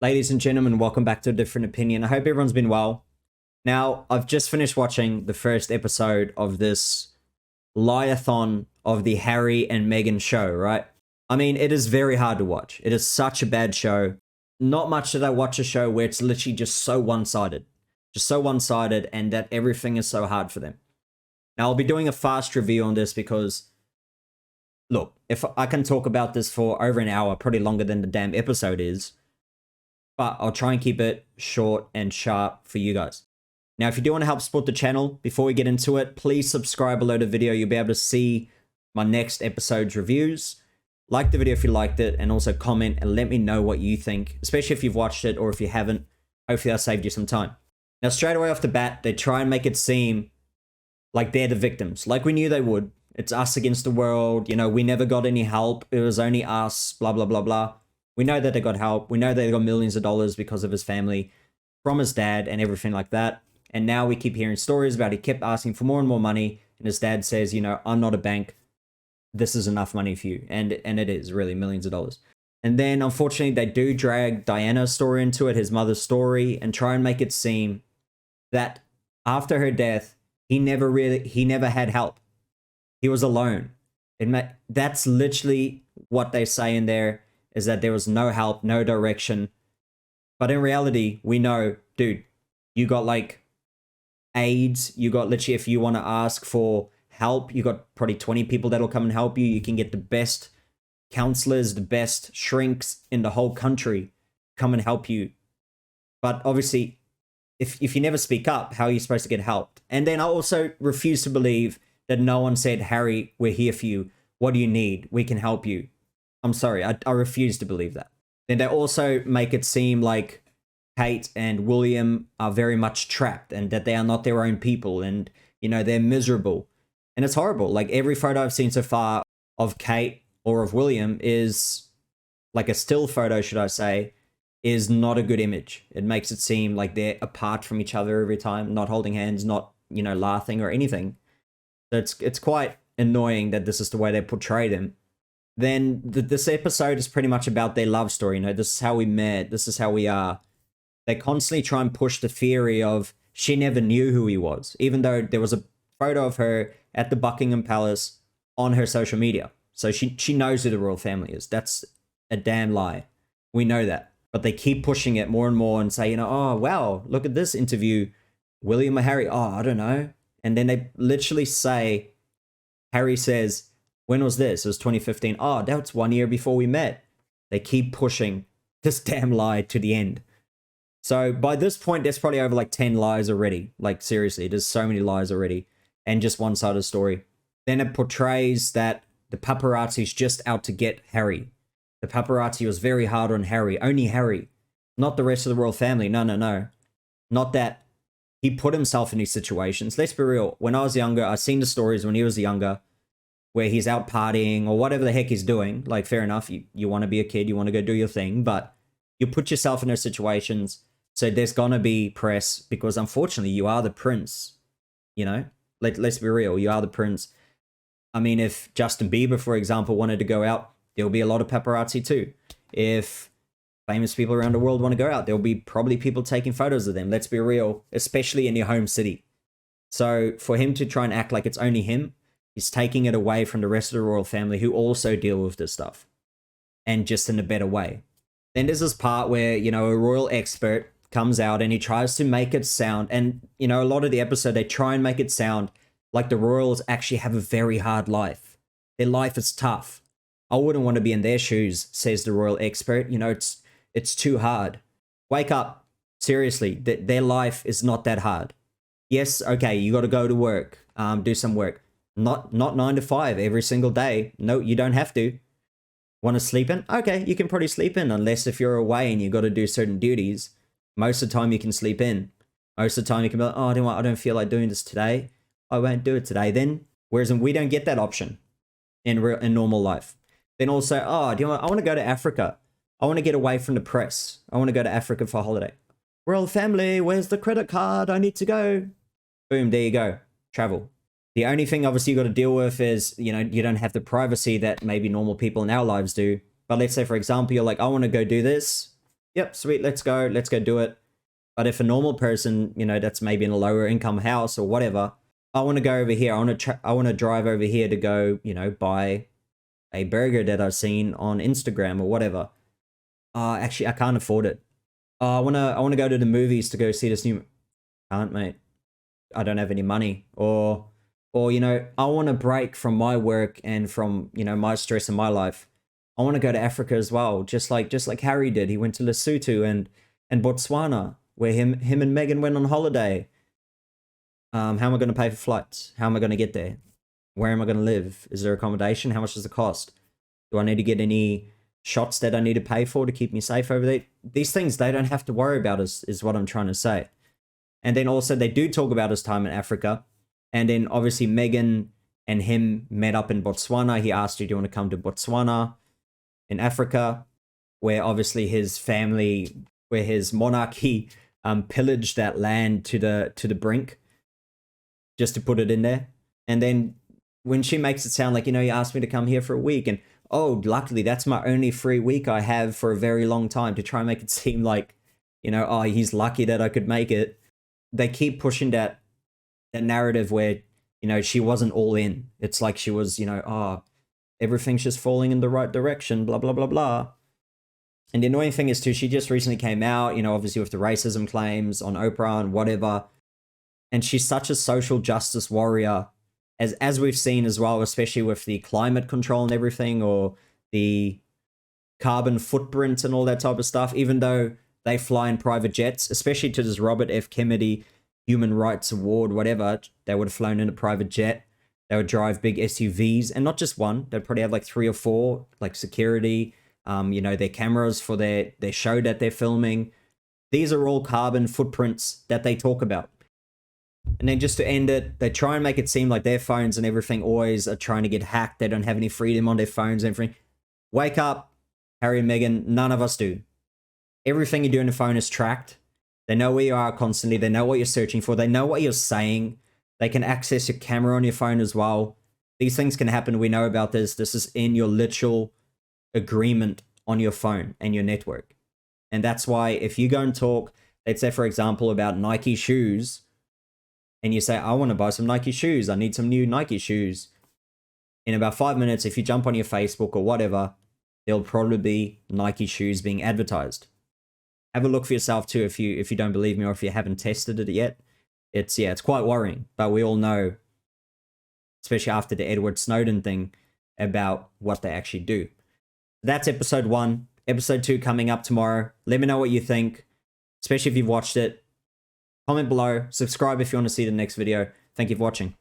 Ladies and gentlemen, welcome back to A Different Opinion. I hope everyone's been well. Now, I've just finished watching the first episode of this liathon of the Harry and Meghan show, right? I mean, it is very hard to watch. It is such a bad show. Not much did I watch a show where it's literally just so one-sided. Just so one-sided, and that everything is so hard for them. Now, I'll be doing a fast review on this because, look, if I can talk about this for over an hour, probably longer than the damn episode is, but I'll try and keep it short and sharp for you guys. Now, if you do want to help support the channel, before we get into it, please subscribe below the video. You'll be able to see my next episode's reviews. Like the video if you liked it, and also comment and let me know what you think, especially if you've watched it or if you haven't. Hopefully I saved you some time. Now, straight away off the bat, they try and make it seem like they're the victims, like we knew they would. It's us against the world. You know, we never got any help. It was only us, blah, blah, blah, blah. We know that they got help. We know they got millions of dollars because of his family, from his dad and everything like that. And now we keep hearing stories about he kept asking for more and more money. And his dad says, you know, I'm not a bank. This is enough money for you. And it is really millions of dollars. And then unfortunately, they do drag Diana's story into it, his mother's story, and try and make it seem that after her death, he never had help. He was alone. That's literally what they say in there, is that there was no help, no direction. But in reality, we know, dude, you got like aides. You got literally, if you want to ask for help, you got probably 20 people that'll come and help you. You can get the best counselors, the best shrinks in the whole country come and help you. But obviously, if you never speak up, how are you supposed to get helped? And then I also refuse to believe that no one said, Harry, we're here for you. What do you need? We can help you. I'm sorry, I refuse to believe that. Then they also make it seem like Kate and William are very much trapped and that they are not their own people and, you know, they're miserable. And it's horrible. Like every photo I've seen so far of Kate or of William is like a still photo, should I say, is not a good image. It makes it seem like they're apart from each other every time, not holding hands, not, you know, laughing or anything. So it's quite annoying that this is the way they portray them. Then this episode is pretty much about their love story. You know, this is how we met. This is how we are. They constantly try and push the theory of she never knew who he was, even though there was a photo of her at the Buckingham Palace on her social media. So she knows who the royal family is. That's a damn lie. We know that. But they keep pushing it more and more and say, you know, oh, wow, look at this interview. William or Harry? Oh, I don't know. And then they literally say, Harry says, when was this? It was 2015. Oh, that's 1 year before we met. They keep pushing this damn lie to the end. So by this point, there's probably over like 10 lies already. Like seriously, there's so many lies already. And just one side of the story. Then it portrays that the paparazzi's just out to get Harry. The paparazzi was very hard on Harry. Only Harry. Not the rest of the royal family. No, no, no. Not that he put himself in these situations. Let's be real. When I was younger, I've seen the stories when he was younger, where he's out partying or whatever the heck he's doing. Like, fair enough, you want to be a kid, you want to go do your thing, but you put yourself in those situations, so there's going to be press, because unfortunately, you are the prince, you know? Let's be real, you are the prince. I mean, if Justin Bieber, for example, wanted to go out, there'll be a lot of paparazzi too. If famous people around the world want to go out, there'll be probably people taking photos of them, let's be real, especially in your home city. So for him to try and act like it's only him, he's taking it away from the rest of the royal family who also deal with this stuff, and just in a better way. Then there's this part where, you know, a royal expert comes out and he tries to make it sound, and, you know, a lot of the episode, they try and make it sound like the royals actually have a very hard life. Their life is tough. I wouldn't want to be in their shoes, says the royal expert. You know, it's too hard. Wake up. Seriously, their life is not that hard. Yes, okay, you got to go to work, do some work. Not 9 to 5 every single day. No, you don't have to. Want to sleep in? Okay, you can probably sleep in, unless if you're away and you got to do certain duties. Most of the time you can sleep in. Most of the time you can be like, oh, I don't feel like doing this today. I won't do it today then. Whereas we don't get that option in normal life. Then also, I want to go to Africa. I want to get away from the press. I want to go to Africa for a holiday. Royal family, where's the credit card? I need to go. Boom, there you go. Travel. The only thing obviously you got to deal with is, you know, you don't have the privacy that maybe normal people in our lives do. But let's say, for example, you're like, I want to go do this. yep, sweet, let's go do it. But if a normal person, you know, that's maybe in a lower income house or whatever, I want to go over here. I want to drive over here to go, you know, buy a burger that I've seen on Instagram or whatever. Actually, I can't afford it. I wanna go to the movies to go see this new. Can't, mate. I don't have any money. Or you know, I want to break from my work and from, you know, my stress in my life. I want to go to Africa as well, just like Harry did. He went to Lesotho and Botswana, where him and Meghan went on holiday. How am I going to pay for flights? How am I going to get there? Where am I going to live? Is there accommodation? How much does it cost? Do I need to get any shots that I need to pay for to keep me safe over there? These things they don't have to worry about, is what I'm trying to say. And then also they do talk about his time in Africa. And then obviously Meghan and him met up in Botswana. He asked her, do you want to come to Botswana in Africa? Where obviously his family, where his monarchy pillaged that land to the brink, just to put it in there. And then when she makes it sound like, you know, you asked me to come here for a week, and oh, luckily that's my only free week I have for a very long time, to try and make it seem like, you know, oh, he's lucky that I could make it. They keep pushing that narrative where, you know, she wasn't all in. It's like she was, you know, oh, everything's just falling in the right direction, blah, blah, blah, blah. And the annoying thing is too, she just recently came out, you know, obviously with the racism claims on Oprah and whatever. And she's such a social justice warrior, as we've seen as well, especially with the climate control and everything, or the carbon footprint and all that type of stuff, even though they fly in private jets, especially to this Robert F. Kennedy Human Rights Award, whatever, they would have flown in a private jet. They would drive big SUVs, and not just one. They'd probably have like 3 or 4, like security, you know, their cameras for their show that they're filming. These are all carbon footprints that they talk about. And then just to end it, they try and make it seem like their phones and everything always are trying to get hacked. They don't have any freedom on their phones and everything. Wake up, Harry and Meghan, none of us do. Everything you do on the phone is tracked. They know where you are constantly. They know what you're searching for. They know what you're saying. They can access your camera on your phone as well. These things can happen. We know about this. This is in your literal agreement on your phone and your network. And that's why if you go and talk, let's say, for example, about Nike shoes, and you say, I want to buy some Nike shoes. I need some new Nike shoes. In about 5 minutes, if you jump on your Facebook or whatever, there'll probably be Nike shoes being advertised. Have a look for yourself too if you don't believe me, or if you haven't tested it yet. It's quite worrying, but we all know, especially after the Edward Snowden thing, about what they actually do. That's episode 1. Episode 2 coming up tomorrow. Let me know what you think, especially if you've watched it. Comment below, subscribe if you want to see the next video. Thank you for watching.